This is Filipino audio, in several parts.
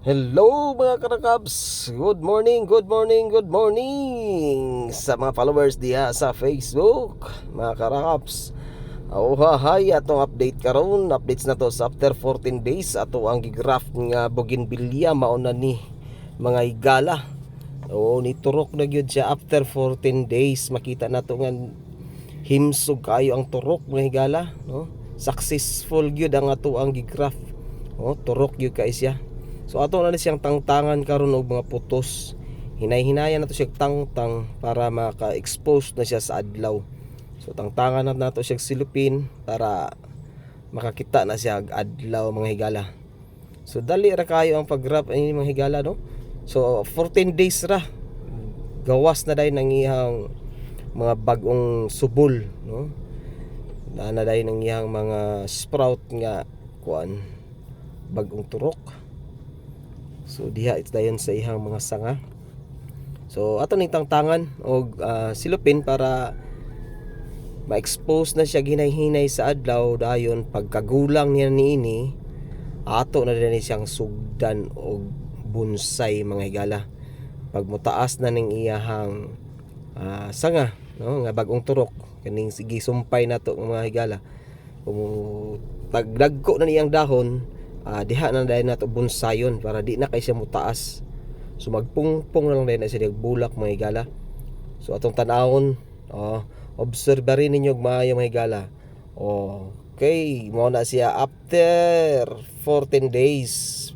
Hello mga karakabs! Good morning, good morning, good morning sa mga followers diha sa Facebook, mga karakabs. Hay atong update karon, updates na to sa after 14 days ato ang gigraph nga bougainvillea mao na ni mga higala. Ni turok na gyud siya after 14 days, makita nato nga himsog kayo ang turok mga higala, no? Successful gyud ang ato ang gigraph. Turok gyud kay siya. So ato na siyang tangtangan karon og mga putos. Hinay-hinayan nato siya tangtang para maka-expose na siya sa adlaw. So tangtangan na nato siya silupin para makakita na siya adlaw mga higala. So dali ra kayo ang pag-graph ani mga higala, no? So 14 days ra. Gawas na dai nang iyang mga bagong subol, no? Na dai nang iyang mga sprout nga kuan bagong turok. So diha it's dayon sa ihang mga sanga. So ato ning tangtangan og silupin para ma-expose na siya ginay-hinay sa adlaw, dayon pagkagulang niya niini ato na din siyang sugdan og bonsai mga higala. Pag mutaas na ning iyahang sanga, no, nga bagong turok kaning sige sumpay nato mga higala. Kung tagdagko na niyang dahon, diha na dahil nato bonsayon para di na kay siya mutaas. So magpungpong na lang dahil na siya bulak mga higala. So atong tanawon, observe rin ninyo maayo mga higala. Okay, mo na siya after 14 days.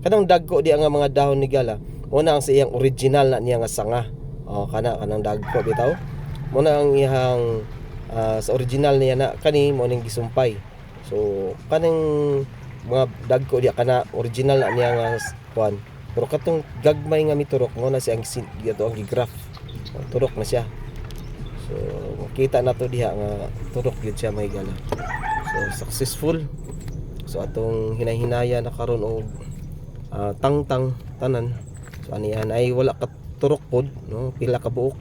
Kanang dagko di nga mga dahon ni higala. Una ang sa iyang original na niya nga sanga. Kanang dagko bitaw. Muna ang iyang sa original niya na kani mo ning gisumpay. So kanang mga dagko diya kana original na niya nga kuan. Pero katong gagmay nga miturok mo na siya ang dito ang gigraph. Turok na siya. So makita na to diha nga turok gyud siya may gala. So successful. So atong hinay-hinaya na karon og tangtang tanan. So anihan ay wala ka turok pod, no? Pila ka buok.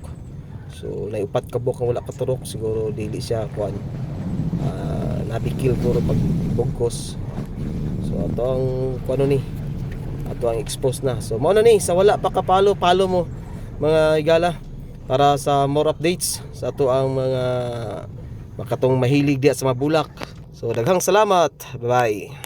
So naiupat ka buok ang wala ka turok, siguro dili siya kuan. Nabikil puro pag bugkos. So ato ang kuno ni ato ang expose na. So mao na ni sa wala pa ka follow mo mga higala para sa more updates sa ato ang mga makatong mahilig diya sa mabulak. So daghang salamat. Bye bye.